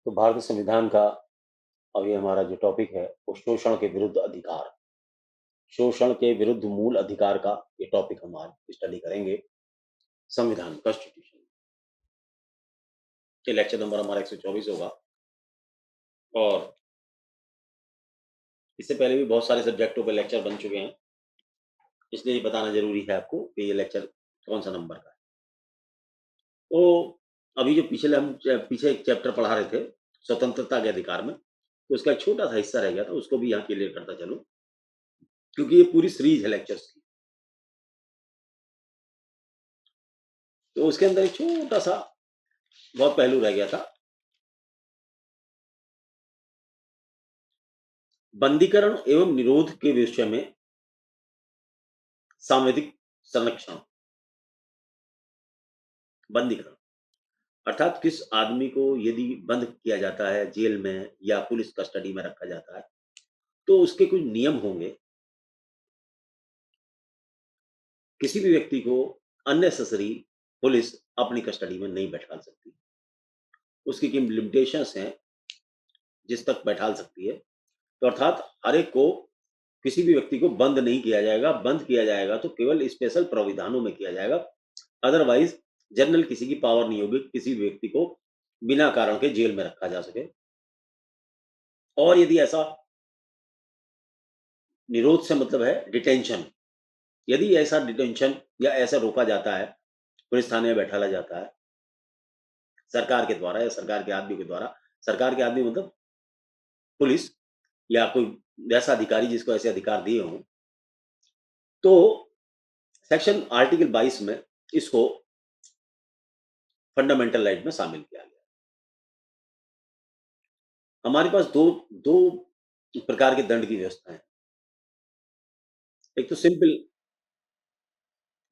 तो भारतीय संविधान का अभी हमारा जो टॉपिक है वो शोषण के विरुद्ध अधिकार। शोषण के विरुद्ध मूल अधिकार का ये टॉपिक हम आज स्टडी करेंगे। संविधान कॉन्स्टिट्यूशन ये लेक्चर नंबर हमारा 124 होगा। और इससे पहले भी बहुत सारे सब्जेक्टों पे लेक्चर बन चुके हैं, इसलिए ये बताना जरूरी है आपको कि ये लेक्चर कौन सा नंबर का है। तो अभी जो पीछे एक चैप्टर पढ़ा रहे थे स्वतंत्रता के अधिकार में, तो उसका एक छोटा सा हिस्सा रह गया था, उसको भी यहाँ क्लियर करता चलूं, क्योंकि ये पूरी सीरीज है लेक्चर्स की। तो उसके अंदर एक छोटा सा बहुत पहलू रह गया था, बंदीकरण एवं निरोध के विषय में सांविधिक संरक्षण। बंदीकरण अर्थात किस आदमी को यदि बंद किया जाता है, जेल में या पुलिस कस्टडी में रखा जाता है, तो उसके कुछ नियम होंगे। किसी भी व्यक्ति को अननेसेसरी पुलिस अपनी कस्टडी में नहीं बैठा सकती। उसकी किन लिमिटेशंस हैं जिस तक बैठा सकती है। तो अर्थात हर एक को, किसी भी व्यक्ति को बंद नहीं किया जाएगा। बंद किया जाएगा तो केवल स्पेशल प्राविधानों में किया जाएगा, अदरवाइज जनरल किसी की पावर नहीं होगी किसी व्यक्ति को बिना कारण के जेल में रखा जा सके। और यदि ऐसा, निरोध से मतलब है डिटेंशन, यदि ऐसा डिटेंशन या ऐसा रोका जाता है, पुलिस थाने में बैठाला जाता है सरकार के द्वारा या सरकार के आदमी के द्वारा, सरकार के आदमी मतलब पुलिस या कोई वैसा अधिकारी जिसको ऐसे अधिकार दिए हों, तो सेक्शन आर्टिकल 22 में इसको फंडामेंटल राइट में शामिल किया गया। हमारे पास दो दो प्रकार के दंड की व्यवस्था है। एक तो सिंपल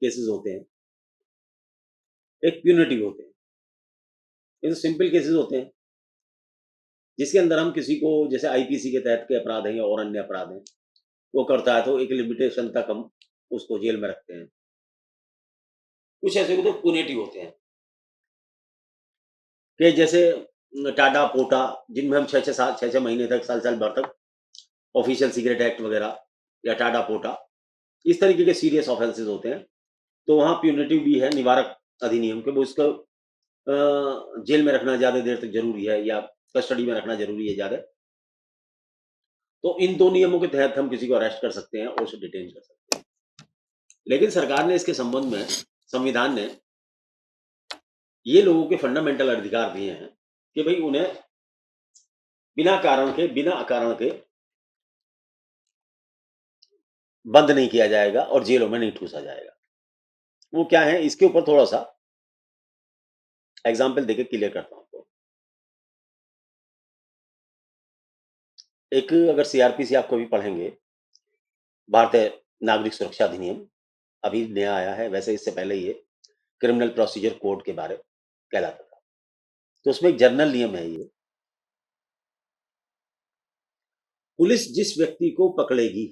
केसेस होते हैं, एक प्यूनिटिव होते हैं। ये तो सिंपल केसेस होते हैं जिसके अंदर हम किसी को, जैसे आईपीसी के तहत के अपराध हैं या और अन्य अपराध हैं, वो करता है तो एक लिमिटेशन तक हम उसको जेल में रखते हैं। कुछ ऐसे को तो पुनेटिव होते हैं कि जैसे टाटा पोटा, जिनमें हम 6-6 महीने तक, साल भर तक ऑफिशियल सिगरेट एक्ट वगैरह या टाटा पोटा, इस तरीके के सीरियस ऑफेंसेस होते हैं। तो वहाँ प्यूनिटिव भी है, निवारक अधिनियम के, वो इसको जेल में रखना ज्यादा देर तक जरूरी है या कस्टडी में रखना जरूरी है ज्यादा। तो इन दो नियमों के तहत हम किसी को अरेस्ट कर सकते हैं और उसे डिटेन कर सकते हैं। लेकिन सरकार ने इसके संबंध में, संविधान ने ये लोगों के फंडामेंटल अधिकार दिए हैं कि भाई उन्हें बिना कारण के बंद नहीं किया जाएगा और जेलों में नहीं ठूसा जाएगा। वो क्या है, इसके ऊपर थोड़ा सा एग्जाम्पल देके क्लियर करता हूं आपको। एक, अगर सीआरपीसी आपको भी पढ़ेंगे, भारतीय नागरिक सुरक्षा अधिनियम, अभी नया आया है, वैसे इससे पहले ये क्रिमिनल प्रोसीजर कोड के बारे कहलाता था। तो उसमें एक जर्नल नियम है ये, पुलिस जिस व्यक्ति को पकड़ेगी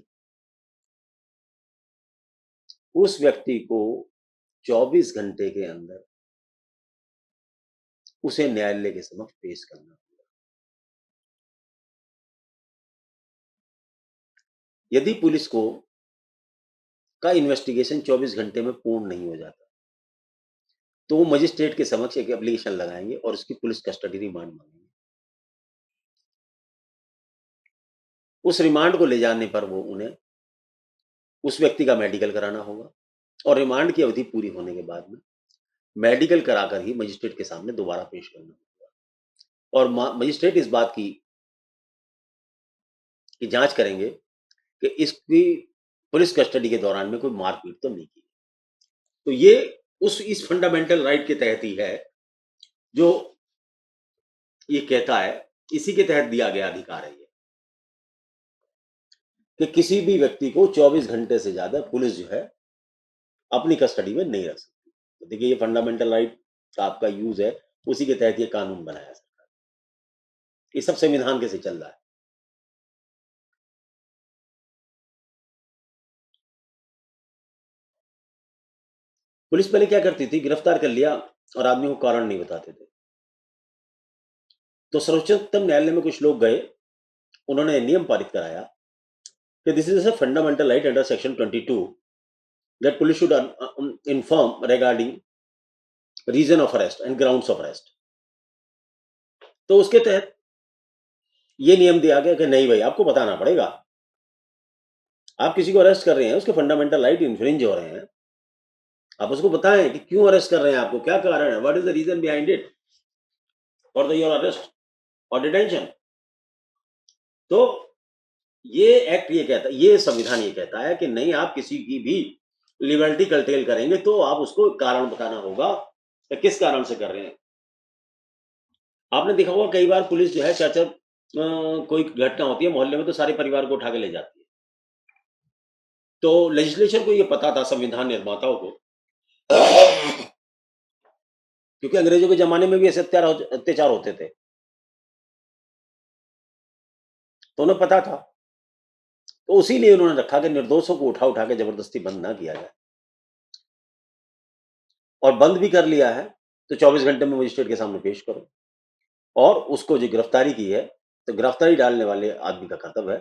उस व्यक्ति को 24 घंटे के अंदर उसे न्यायालय के समक्ष पेश करना होगा। यदि पुलिस को का इन्वेस्टिगेशन 24 घंटे में पूर्ण नहीं हो जाता, तो वो मजिस्ट्रेट के समक्ष एक एप्लीकेशन लगाएंगे और उसकी पुलिस कस्टडी रिमांड मांगेंगे। उस रिमांड को ले जाने पर वो उन्हें उस व्यक्ति का मेडिकल कराना होगा और रिमांड की अवधि पूरी होने के बाद में मेडिकल कराकर ही मजिस्ट्रेट के सामने दोबारा पेश करना होगा। और मजिस्ट्रेट इस बात की जांच करेंगे कि इसकी पुलिस कस्टडी के दौरान में कोई मारपीट तो नहीं की। तो ये उस इस फंडामेंटल राइट के तहत ही है जो ये कहता है, इसी के तहत दिया गया अधिकार है ये, कि किसी भी व्यक्ति को 24 घंटे से ज्यादा पुलिस जो है अपनी कस्टडी में नहीं रख सकती। तो देखिए, ये फंडामेंटल राइट का आपका यूज है, उसी के तहत ये कानून बनाया सरकार। ये सब संविधान के से चल रहा है। पुलिस पहले क्या करती थी, गिरफ्तार कर लिया और आदमी को कारण नहीं बताते थे। तो सर्वोच्चतम न्यायालय में कुछ लोग गए, उन्होंने नियम पारित कराया कि this is a fundamental right under section 22 that police should inform regarding reason of arrest and grounds of arrest. तो उसके तहत ये नियम दिया गया कि नहीं भाई, आपको बताना पड़ेगा। आप किसी को अरेस्ट कर रहे हैं, उसके फंडामेंटल राइट इन्फ्रिंज हो रहे हैं, आप उसको बताएं कि क्यों अरेस्ट कर रहे हैं, आपको क्या कारण है, what is the reason behind it for the your arrest और डिटेंशन। तो ये एक्ट ये कहता है, ये संविधान ये कहता है कि नहीं, आप किसी की भी लिबर्टी कर्टेल करेंगे तो आप उसको कारण बताना होगा कि किस कारण से कर रहे हैं। आपने देखा होगा कई बार पुलिस जो है चाचा कोई घटना होती है मोहल्ले में तो सारे परिवार को उठा के ले जाती है। तो लेजिस्लेचर को ये पता था, संविधान निर्माताओं को, क्योंकि अंग्रेजों के जमाने में भी ऐसे अत्याचार होते थे, तो उन्हें पता था। तो उसीलिए उन्होंने रखा कि निर्दोषों को उठा उठा के जबरदस्ती बंद ना किया जाए, और बंद भी कर लिया है तो 24 घंटे में मजिस्ट्रेट के सामने पेश करो, और उसको जो गिरफ्तारी की है तो गिरफ्तारी डालने वाले आदमी का कर्तव्य है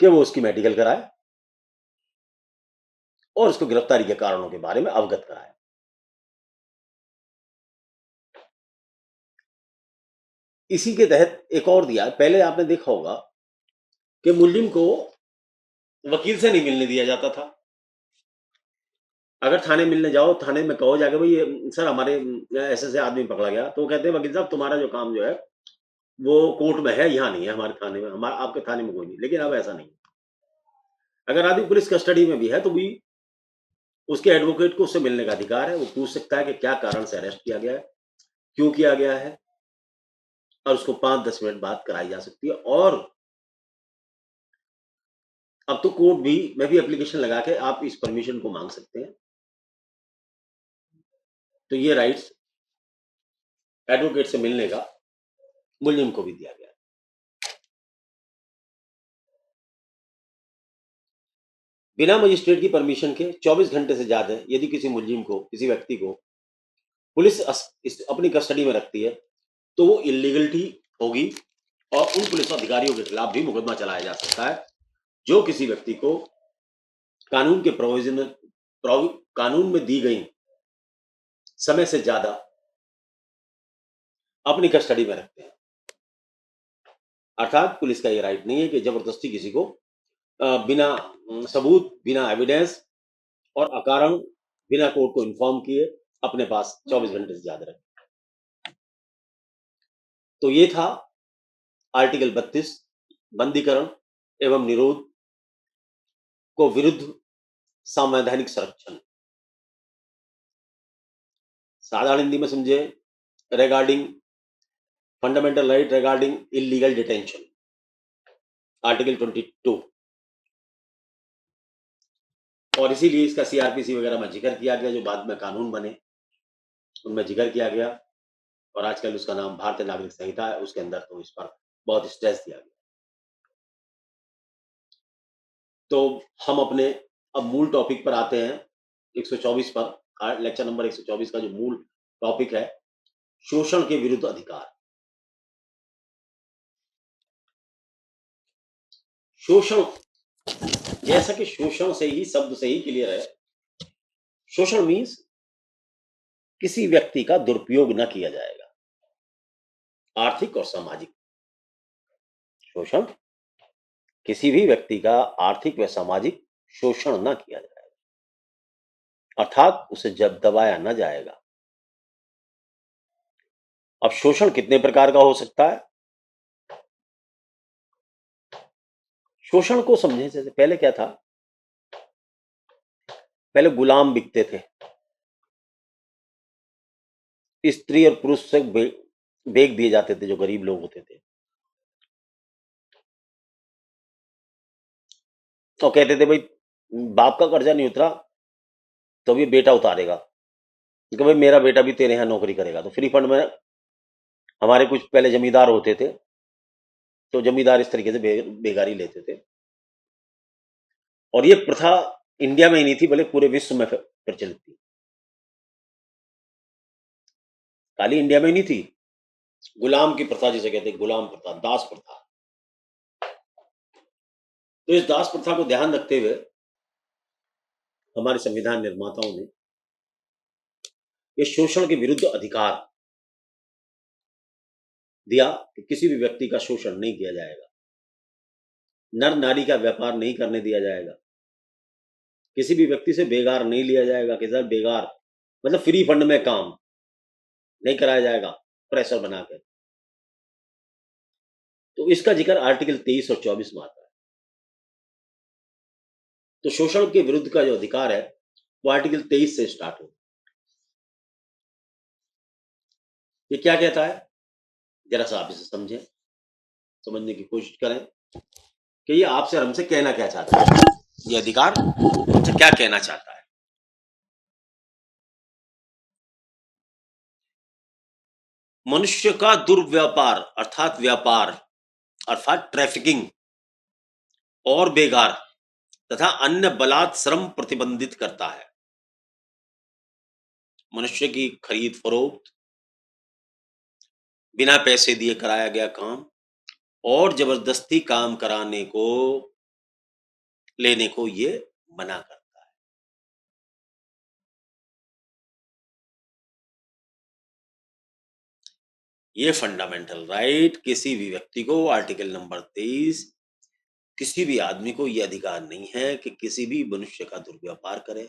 कि वो उसकी मेडिकल कराए और उसको गिरफ्तारी के कारणों के बारे में अवगत कराए। इसी के तहत एक और दिया, पहले आपने देखा होगा कि मुल्जिम को वकील से नहीं मिलने दिया जाता था। अगर थाने मिलने जाओ, थाने में कहो जाके भाई सर हमारे ऐसे ऐसे आदमी पकड़ा गया, तो वो कहते हैं वकील साहब तुम्हारा जो काम जो है वो कोर्ट में है, यहाँ नहीं है हमारे थाने में, हमारा आपके थाने में कोई नहीं। लेकिन अब ऐसा नहीं, अगर आदमी पुलिस कस्टडी में भी है तो भी उसके एडवोकेट को उससे मिलने का अधिकार है। वो पूछ सकता है कि क्या कारण से अरेस्ट किया गया है, क्यों किया गया है, और उसको 5-10 मिनट बाद कराई जा सकती है। और अब तो कोर्ट भी में भी एप्लीकेशन लगा के आप इस परमिशन को मांग सकते हैं। तो ये राइट्स एडवोकेट से मिलने का मुल्जिम को भी दिया गया। बिना मजिस्ट्रेट की परमिशन के 24 घंटे से ज्यादा यदि किसी मुल्जिम को, किसी व्यक्ति को पुलिस अपनी कस्टडी में रखती है तो वो इलीगलिटी होगी, और उन पुलिस अधिकारियों के खिलाफ भी मुकदमा चलाया जा सकता है जो किसी व्यक्ति को कानून के कानून में दी गई समय से ज्यादा अपनी कस्टडी में रखते हैं। अर्थात पुलिस का ये राइट नहीं है कि जबरदस्ती किसी को बिना सबूत, बिना एविडेंस और अकारण बिना कोर्ट को इन्फॉर्म किए अपने पास 24 घंटे से ज्यादा रखे। तो ये था आर्टिकल 32, बंदीकरण एवं निरोध को विरुद्ध संवैधानिक संरक्षण। साधारण हिंदी में समझे, regarding fundamental right regarding illegal detention, article 22। और इसीलिए इसका सीआरपीसी वगैरह में जिक्र किया गया, जो बाद में कानून बने उनमें जिक्र किया गया, और आजकल उसका नाम भारतीय नागरिक संहिता है, उसके अंदर तो इस पर बहुत स्ट्रेस दिया गया। तो हम अपने अब मूल टॉपिक पर आते हैं, 124 पर, लेक्चर नंबर 124 का जो मूल टॉपिक है, शोषण के विरुद्ध अधिकार। शोषण, जैसा कि शोषण से ही, शब्द से ही क्लियर है, शोषण मीन्स किसी व्यक्ति का दुरुपयोग न किया जाएगा, आर्थिक और सामाजिक। शोषण, किसी भी व्यक्ति का आर्थिक व सामाजिक शोषण न किया जाएगा, अर्थात उसे जब दबाया न जाएगा। अब शोषण कितने प्रकार का हो सकता है? शोषण को समझने से पहले क्या था, पहले गुलाम बिकते थे, स्त्री और पुरुष से बेच दिए जाते थे जो गरीब लोग होते थे, तो कहते थे भाई बाप का कर्जा नहीं उतरा तो भी बेटा उतारेगा, कि भाई मेरा बेटा भी तेरे यहाँ नौकरी करेगा। तो फ्री फंड में हमारे कुछ पहले जमींदार होते थे, तो जमींदार इस तरीके से बेगारी लेते थे। और ये प्रथा इंडिया में ही नहीं थी, बल्कि पूरे विश्व में प्रचलित थी। खाली इंडिया में ही नहीं थी, गुलाम की प्रथा जिसे कहते हैं, गुलाम प्रथा, दास प्रथा। तो इस दास प्रथा को ध्यान रखते हुए हमारे संविधान निर्माताओं ने ये शोषण के विरुद्ध अधिकार दिया कि किसी भी व्यक्ति का शोषण नहीं किया जाएगा, नर नारी का व्यापार नहीं करने दिया जाएगा, किसी भी व्यक्ति से बेगार नहीं लिया जाएगा कि सर बेगार मतलब फ्री फंड में काम नहीं कराया जाएगा प्रेशर बनाकर। तो इसका जिक्र आर्टिकल 23 और 24 में आता है। तो शोषण के विरुद्ध का जो अधिकार है वो आर्टिकल 23 से स्टार्ट हो। ये क्या कहता है, जरा सा आप इसे समझें, समझने की कोशिश करें कि ये आपसे और हमसे कहना क्या चाहता है, ये अधिकार हमसे क्या कहना चाहता है। मनुष्य का दुर्व्यापार अर्थात व्यापार अर्थात ट्रैफिकिंग और बेगार तथा अन्य बलात् श्रम प्रतिबंधित करता है। मनुष्य की खरीद फरोख्त, बिना पैसे दिए कराया गया काम और जबरदस्ती काम कराने को लेने को ये मना करता है। ये फंडामेंटल राइट किसी भी व्यक्ति को, आर्टिकल नंबर 23, किसी भी आदमी को यह अधिकार नहीं है कि किसी भी मनुष्य का दुर्व्यापार करे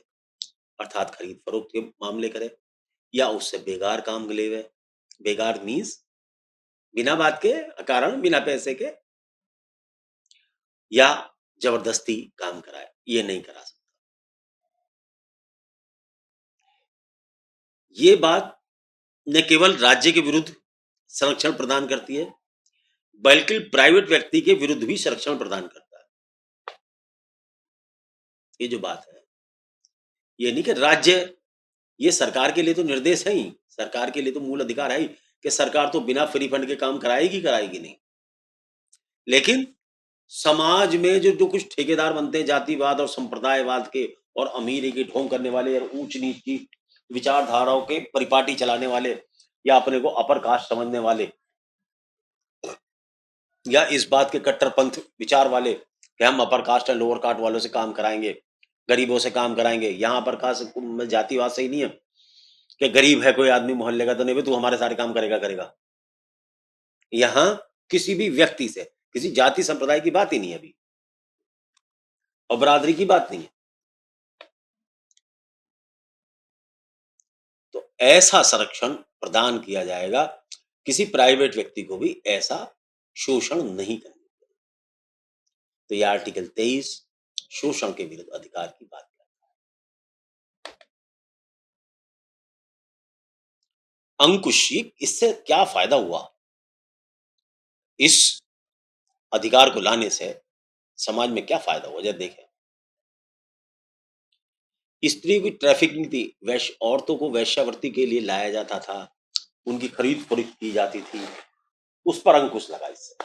अर्थात खरीद फरोख्त के मामले करे या उससे बेगार काम लेवे। बेगार मीन्स बिना बात के कारण, बिना पैसे के, या जबरदस्ती काम कराए, ये नहीं करा सकता। ये बात न केवल राज्य के विरुद्ध संरक्षण प्रदान करती है बल्कि प्राइवेट व्यक्ति के विरुद्ध भी संरक्षण प्रदान करता है। ये जो बात है, ये नहीं कि राज्य, ये सरकार के लिए तो निर्देश है ही, सरकार के लिए तो मूल अधिकार है ही कि सरकार तो बिना फ्री फंड के काम कराएगी कराएगी नहीं। लेकिन समाज में जो जो कुछ ठेकेदार बनते हैं जातिवाद और संप्रदायवाद के और अमीरी की ढोंग करने वाले और ऊंच नीच की विचारधाराओं के परिपाटी चलाने वाले या अपने को अपर कास्ट समझने वाले या इस बात के कट्टरपंथ विचार वाले कि हम upper caste and lower caste वालों से काम कराएंगे, गरीबों से काम कराएंगे। यहाँ अपर कास्ट में जातिवाद सही नहीं है कि गरीब है कोई आदमी मोहल्ले का तो नहीं तू हमारे सारे काम करेगा करेगा। यहाँ किसी भी व्यक्ति से किसी जाति संप्रदाय की बात ही नहीं है अभी, और बरादरी की बात नहीं है। तो ऐसा संरक्षण प्रदान किया जाएगा, किसी प्राइवेट व्यक्ति को भी ऐसा शोषण नहीं करना। तो यह आर्टिकल 23 शोषण के विरुद्ध अधिकार की बात करता है। अंकुश, इससे क्या फायदा हुआ, इस अधिकार को लाने से समाज में क्या फायदा हुआ, जरा देखें। स्त्री की ट्रैफिकिंग थी, वैश्य औरतों को वैश्यावृत्ति के लिए लाया जाता था, उनकी खरीद फरोख्त की जाती थी, उस पर अंकुश लगा। इससे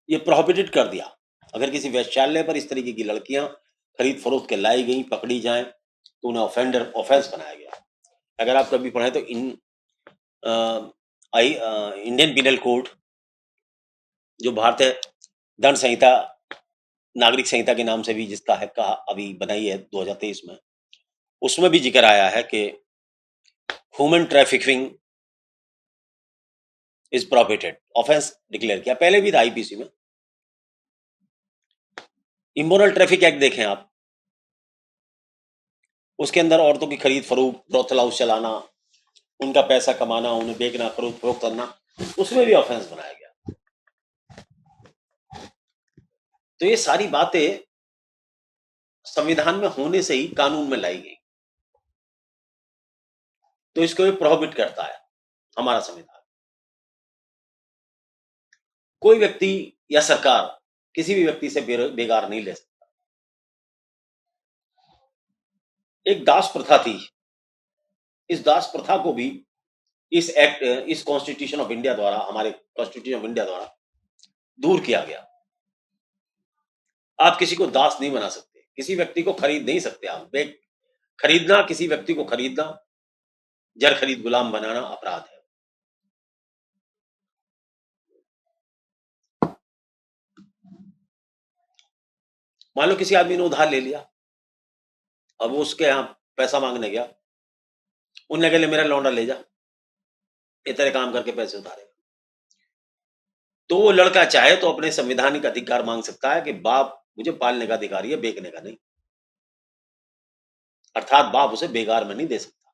ये प्रोहिबिटेड कर दिया। अगर किसी वैश्यालय पर इस तरीके की लड़कियां खरीद फरोख्त के लाई गई, पकड़ी जाएं, तो उन्हें ऑफेंस बनाया गया। अगर आप कभी पढ़े तो इंडियन पिनल कोड, जो भारतीय दंड संहिता, नागरिक संहिता के नाम से भी जिसका है कहा अभी बनाई है 2023 में, उसमें भी जिक्र आया है कि human trafficking is prohibited, offence declare किया। पहले भी था आईपीसी में। इमोरल ट्रैफिक एक्ट देखें आप, उसके अंदर औरतों की खरीद फरोख्त, ब्रोथल हाउस चलाना, उनका पैसा कमाना, उन्हें बेचना, खरीद फरोख्त करना, उसमें भी ऑफेंस बनाया गया। तो ये सारी बातें संविधान में होने से ही कानून में लाई गई। तो इसको प्रोहिबिट करता है हमारा संविधान। कोई व्यक्ति या सरकार किसी भी व्यक्ति से बेगार नहीं ले सकता। एक दास प्रथा थी, इस दास प्रथा को भी इस एक्ट, इस कॉन्स्टिट्यूशन ऑफ इंडिया द्वारा, हमारे कॉन्स्टिट्यूशन ऑफ इंडिया द्वारा दूर किया गया। आप किसी को दास नहीं बना सकते, किसी व्यक्ति को खरीद नहीं सकते आप। खरीदना, किसी व्यक्ति को खरीदना जर खरीद गुलाम बनाना अपराध है। मान लो किसी आदमी ने उधार ले लिया, अब वो उसके यहाँ पैसा मांगने गया, उनने कहा ले मेरा लौंडा ले जा, ये तेरे काम करके पैसे उधारेगा। तो वो लड़का चाहे तो अपने संवैधानिक अधिकार मांग सकता है कि बाप मुझे पालने का अधिकार है, बेचने का नहीं। अर्थात बाप उसे बेकार में नहीं दे सकता।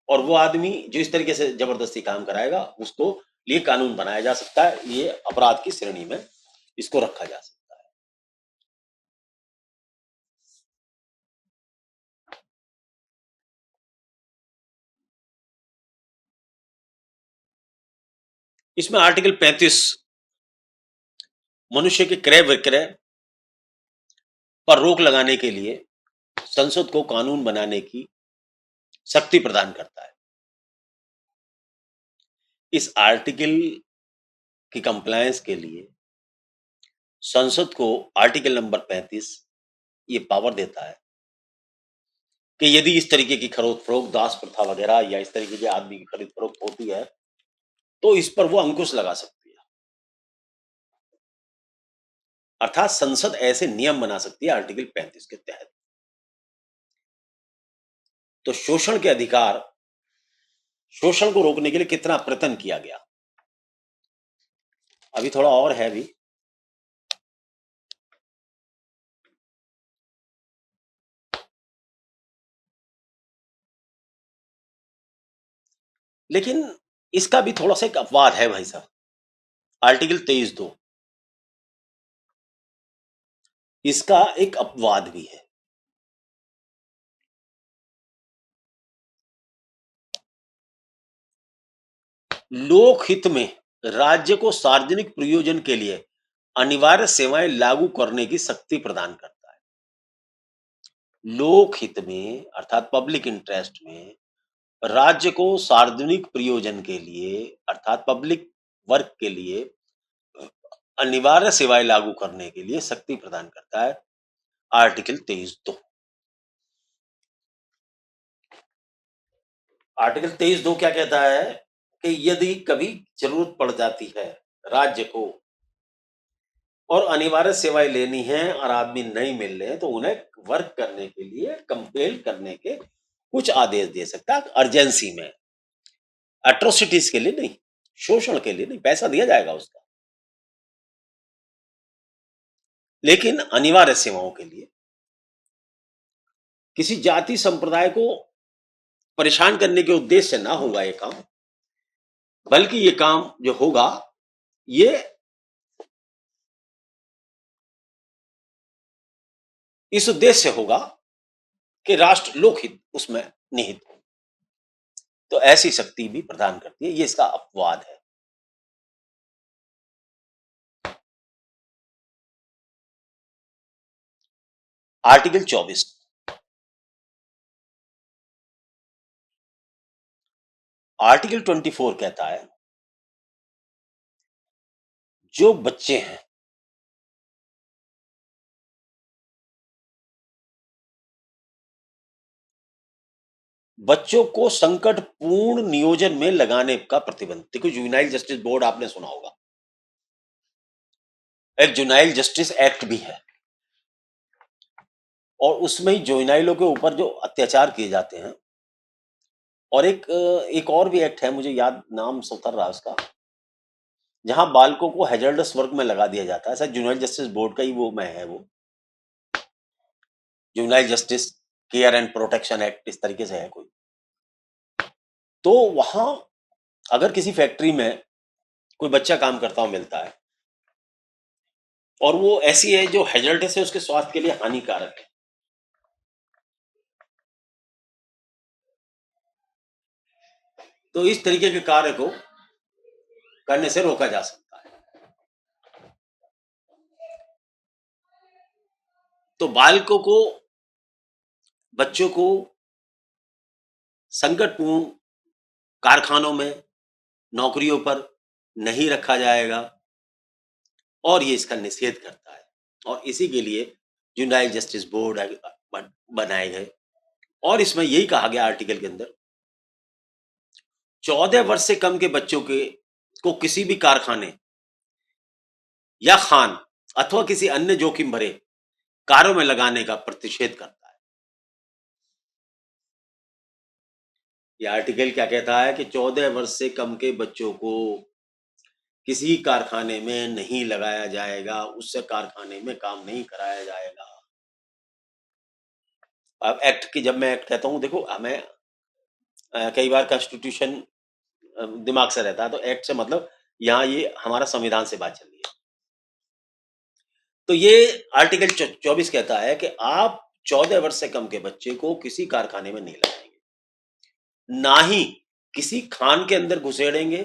और वो आदमी जो इस तरीके से जबरदस्ती काम कराएगा, उसको लिए कानून बनाया जा सकता है, ये अपराध की श्रेणी में इसको रखा जा सकता है। इसमें आर्टिकल 35 मनुष्य के क्रय विक्रय पर रोक लगाने के लिए संसद को कानून बनाने की शक्ति प्रदान करता है। इस आर्टिकल की कंप्लायंस के लिए संसद को आर्टिकल नंबर 35 ये पावर देता है कि यदि इस तरीके की खरीद फरोख्त, दास प्रथा वगैरह या इस तरीके के आदमी की खरीद फरोख्त होती है तो इस पर वो अंकुश लगा सकती है। अर्थात संसद ऐसे नियम बना सकती है आर्टिकल 35 के तहत। तो शोषण के अधिकार, शोषण को रोकने के लिए कितना प्रयत्न किया गया, अभी थोड़ा और है भी। लेकिन इसका भी थोड़ा सा एक अपवाद है भाई साहब। आर्टिकल 23(2) इसका एक अपवाद भी है। लोक हित में राज्य को सार्वजनिक प्रयोजन के लिए अनिवार्य सेवाएं लागू करने की शक्ति प्रदान करता है। लोक हित में अर्थात पब्लिक इंटरेस्ट में राज्य को सार्वजनिक प्रयोजन के लिए अर्थात पब्लिक वर्क के लिए अनिवार्य सेवाएं लागू करने के लिए शक्ति प्रदान करता है आर्टिकल 23(2). आर्टिकल 23(2) क्या कहता है कि यदि कभी जरूरत पड़ जाती है राज्य को और अनिवार्य सेवाएं लेनी है और आदमी नहीं मिल रहे हैं तो उन्हें वर्क करने के लिए कंपेल करने के कुछ आदेश दे सकता है अर्जेंसी में। एट्रोसिटीज के लिए नहीं, शोषण के लिए नहीं, पैसा दिया जाएगा उसका, लेकिन अनिवार्य सेवाओं के लिए। किसी जाति संप्रदाय को परेशान करने के उद्देश्य से ना होगा ये काम, बल्कि ये काम जो होगा ये इस उद्देश्य से होगा कि राष्ट्र लोकहित उसमें निहित हो। तो ऐसी शक्ति भी प्रदान करती है, ये इसका अपवाद है। आर्टिकल 24 आर्टिकल 24 कहता है जो बच्चे हैं बच्चों को संकटपूर्ण नियोजन में लगाने का प्रतिबंध। देखो जुवेनाइल जस्टिस बोर्ड आपने सुना होगा, एक जुवेनाइल जस्टिस एक्ट भी है और उसमें ही जुवेनाइलों के ऊपर जो अत्याचार किए जाते हैं। और एक और भी एक्ट है, मुझे याद नाम से उतर रहा है उसका, जहां बालकों को हैजर्डस वर्क में लगा दिया जाता है। ऐसा जुवेनाइल जस्टिस बोर्ड का ही वो में है, वो juvenile justice care and protection act इस तरीके से है कोई। तो वहां अगर किसी फैक्ट्री में कोई बच्चा काम करता हुआ मिलता है और वो ऐसी है जो हैजर्डस है, उसके स्वास्थ्य के लिए हानिकारक है, तो इस तरीके के कार्य को करने से रोका जा सकता है। तो बालकों को, बच्चों को संकटपूर्ण कारखानों में, नौकरियों पर नहीं रखा जाएगा और ये इसका निषेध करता है। और इसी के लिए जुवेनाइल जस्टिस बोर्ड बनाए गए और इसमें यही कहा गया आर्टिकल के अंदर, 14 वर्ष से कम के बच्चों के को किसी भी कारखाने या खान अथवा किसी अन्य जोखिम भरे कार्यों में लगाने का प्रतिषेध करता है। ये आर्टिकल क्या कहता है कि 14 वर्ष से कम के बच्चों को किसी कारखाने में नहीं लगाया जाएगा, उससे कारखाने में काम नहीं कराया जाएगा। अब एक्ट की, जब मैं एक्ट कहता हूं, देखो हमें कई बार कॉन्स्टिट्यूशन दिमाग से रहता है, तो एक्ट से मतलब यहाँ ये हमारा संविधान से बात चल रही है। तो ये आर्टिकल 24 कहता है कि आप 14 वर्ष से कम के बच्चे को किसी कारखाने में नहीं लगाएंगे, ना ही किसी खान के अंदर घुसेड़ेंगे।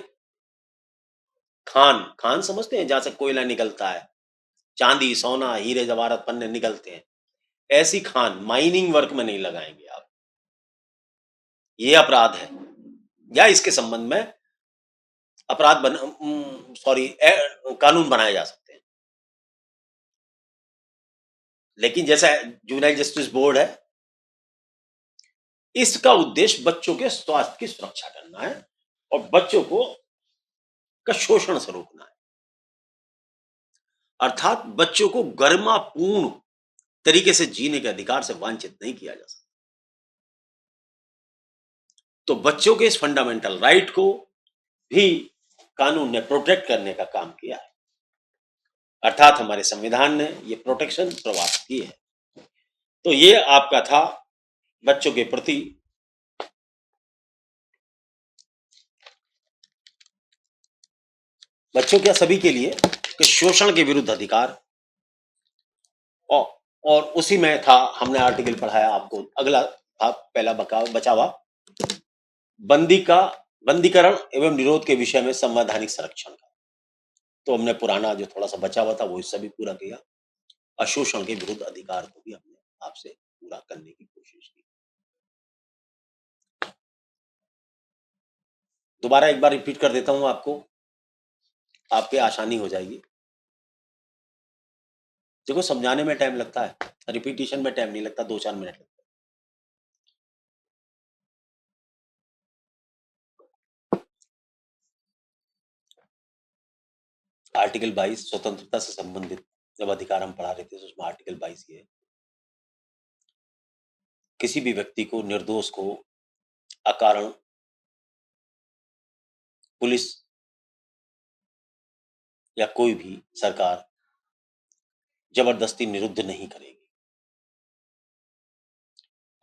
खान, खान समझते हैं, जहां से कोयला निकलता है, चांदी सोना हीरे जवाहरात पन्ने निकलते हैं, ऐसी खान माइनिंग वर्क में नहीं लगाएंगे आप। ये अपराध है, या इसके संबंध में अपराध बन सॉरी कानून बनाए जा सकते हैं। लेकिन जैसा जुवेनाइल जस्टिस बोर्ड है, इसका उद्देश्य बच्चों के स्वास्थ्य की सुरक्षा करना है और बच्चों को का शोषण से रोकना है। अर्थात बच्चों को गरिमापूर्ण तरीके से जीने के अधिकार से वंचित नहीं किया जा सकता। तो बच्चों के इस फंडामेंटल राइट को भी कानून ने प्रोटेक्ट करने का काम किया है, अर्थात हमारे संविधान ने ये प्रोटेक्शन प्रदान की है। तो ये आपका था बच्चों के प्रति बच्चों क्या सभी के लिए कि शोषण के विरुद्ध अधिकार, और, और उसी में था, हमने आर्टिकल पढ़ाया आपको, अगला था पहला बचावा, बंदी का बंदीकरण एवं निरोध के विषय में संवैधानिक संरक्षण का। तो हमने पुराना जो थोड़ा सा बचा हुआ था वो हिस्सा भी पूरा किया, अशोषण के विरुद्ध अधिकार को भी हमने आपसे पूरा करने की कोशिश की। दोबारा एक बार रिपीट कर देता हूं आपको, आपके आसानी हो जाएगी। देखो समझाने में टाइम लगता है, रिपीटिशन में टाइम नहीं लगता, 2-4 मिनट लगता है। आर्टिकल 22 स्वतंत्रता से संबंधित जब अधिकार हम पढ़ा रहे थे, तो उसमें आर्टिकल 22 ये, किसी भी व्यक्ति को, निर्दोष को अकारण पुलिस या कोई भी सरकार जबरदस्ती निरुद्ध नहीं करेगी।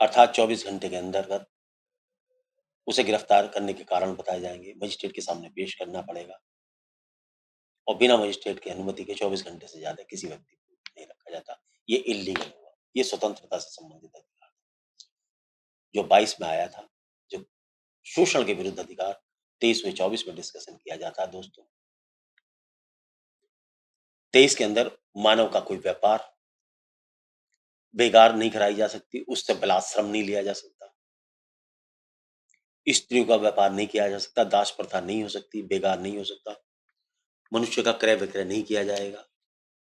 अर्थात 24 घंटे के अंतर्गत उसे गिरफ्तार करने के कारण बताए जाएंगे, मजिस्ट्रेट के सामने पेश करना पड़ेगा, और बिना मजिस्ट्रेट की अनुमति के 24 घंटे से ज्यादा किसी व्यक्ति को नहीं रखा जाता। ये इलीगल हुआ, ये स्वतंत्रता से संबंधित अधिकार जो 22 में आया था। जो शोषण के विरुद्ध अधिकार 23 में 24 में डिस्कशन किया जाता है दोस्तों। 23 के अंदर मानव का कोई व्यापार बेगार नहीं कराई जा सकती, उससे बलात्श्रम नहीं लिया जा सकता, स्त्रियों का व्यापार नहीं किया जा सकता, दास प्रथा नहीं हो सकती, बेगार नहीं हो सकता, मनुष्य का क्रय विक्रय नहीं किया जाएगा।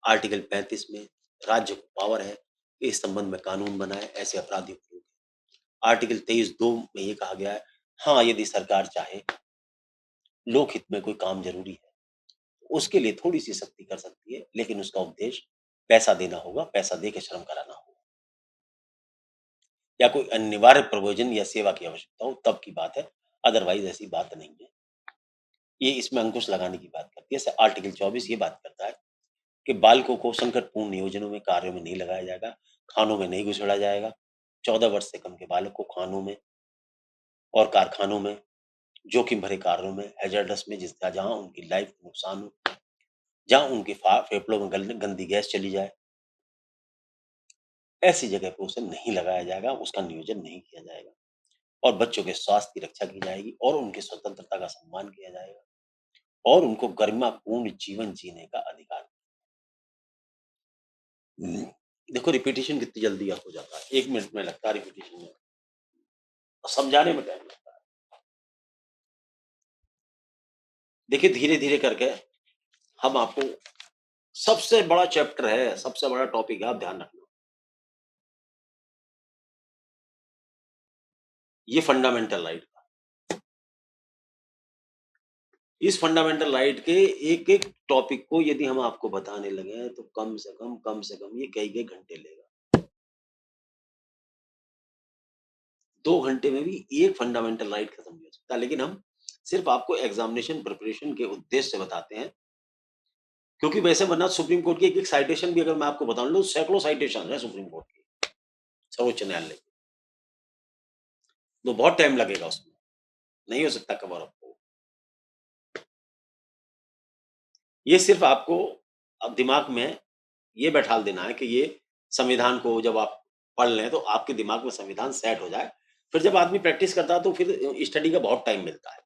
आर्टिकल 35 में राज्य को पावर है कि इस संबंध में कानून बनाए, ऐसे अपराधियों को रोके। आर्टिकल 23(2) में ये कहा गया है, हाँ यदि सरकार चाहे लोक हित में कोई काम जरूरी है, उसके लिए थोड़ी सी सख्ती कर सकती है, लेकिन उसका उद्देश्य पैसा देना होगा, पैसा दे के श्रम कराना होगा, या कोई अनिवार्य प्रयोजन या सेवा की आवश्यकता हो तब की बात है, अदरवाइज ऐसी बात नहीं है। ये इसमें अंकुश लगाने की बात करती है। आर्टिकल 24 ये बात करता है कि बालकों को संकटपूर्ण नियोजनों में, कार्यों में नहीं लगाया जाएगा, खानों में नहीं घुसेड़ा जाएगा। 14 वर्ष से कम के बालक को खानों में और कारखानों में, जोखिम भरे कार्यों में, हैजर्डस में, जिसका जहां उनकी लाइफ को नुकसान हो, जहां उनके फेफड़ों में गंदी गैस चली जाए, ऐसी जगह पर उसे नहीं लगाया जाएगा, उसका नियोजन नहीं किया जाएगा, और बच्चों के स्वास्थ्य की रक्षा की जाएगी, और उनकी स्वतंत्रता का सम्मान किया जाएगा, और उनको गरिमापूर्ण जीवन जीने का अधिकार। देखो रिपीटिशन कितनी जल्दी हो जाता है, 1 मिनट में लगता है रिपीटिशन में, समझाने में टाइम लगता है। देखिए धीरे धीरे करके हम आपको, सबसे बड़ा चैप्टर है, सबसे बड़ा टॉपिक है, आप ध्यान रखना। ये फंडामेंटल राइट का। इस फंडामेंटल राइट के एक एक टॉपिक को यदि हम आपको बताने लगे हैं तो कम से कम ये कई घंटे लेगा। 2 घंटे में भी एक फंडामेंटल राइट खत्म नहीं हो सकता, लेकिन हम सिर्फ आपको एग्जामिनेशन प्रिपरेशन के उद्देश्य से बताते हैं, क्योंकि वैसे वरना सुप्रीम कोर्ट की एक एक साइटेशन भी अगर मैं आपको बताऊं, तो सैकड़ों साइटेशन है सुप्रीम कोर्ट की, सर्वोच्च न्यायालय की, तो बहुत टाइम लगेगा उसमें, नहीं हो सकता कवर आपको। ये सिर्फ आपको अब दिमाग में ये बैठा देना है कि ये संविधान को जब आप पढ़ लें तो आपके दिमाग में संविधान सेट हो जाए। फिर जब आदमी प्रैक्टिस करता है तो फिर स्टडी का बहुत टाइम मिलता है।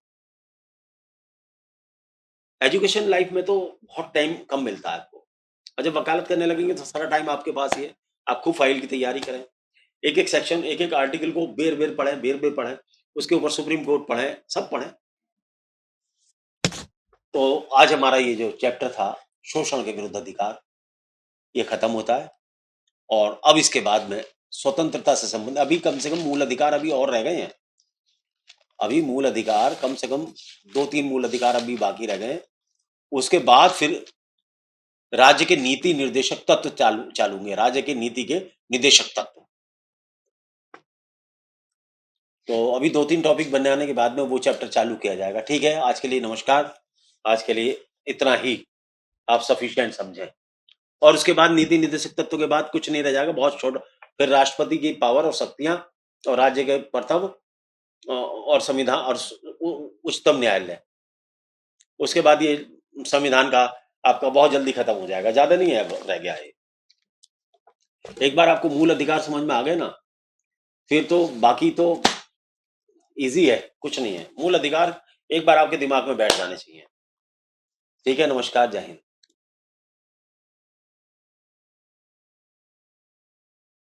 एजुकेशन लाइफ में तो बहुत टाइम कम मिलता है आपको, और जब वकालत करने लगेंगे तो सारा टाइम आपके पास ही है। आप खूब फाइल की तैयारी करें, एक एक सेक्शन, एक एक आर्टिकल को बेर बेर पढ़ें, बेर बेर पढ़ें, उसके ऊपर सुप्रीम कोर्ट पढ़ें, सब पढ़ें। तो आज हमारा ये जो चैप्टर था शोषण के विरुद्ध अधिकार, ये खत्म होता है। और अब इसके बाद में स्वतंत्रता से संबंधित अभी कम से कम मूल अधिकार अभी और रह गए हैं। अभी मूल अधिकार कम से कम 2-3 मूल अधिकार अभी बाकी रह गए हैं। उसके बाद फिर राज्य के नीति निर्देशक तत्व चालू होंगे, राज्य के नीति के निदेशक तत्व। तो अभी 2-3 टॉपिक बनाने के बाद में वो चैप्टर चालू किया जाएगा। ठीक है, आज के लिए नमस्कार। आज के लिए इतना ही आप सफिशिएंट समझें। और उसके बाद नीति निर्देशक तत्व के बाद कुछ नहीं रह जाएगा, बहुत छोटा। फिर राष्ट्रपति की पावर और शक्तियां, और राज्य के कर्तव्य, और संविधान, और उच्चतम न्यायालय। उसके बाद ये संविधान का आपका बहुत जल्दी खत्म हो जाएगा, ज्यादा नहीं है रह गया है। एक बार आपको मूल अधिकार समझ में आ गए ना, फिर तो बाकी तो इजी है, कुछ नहीं है। मूल अधिकार एक बार आपके दिमाग में बैठ जाने चाहिए। ठीक है, नमस्कार, जय हिंद।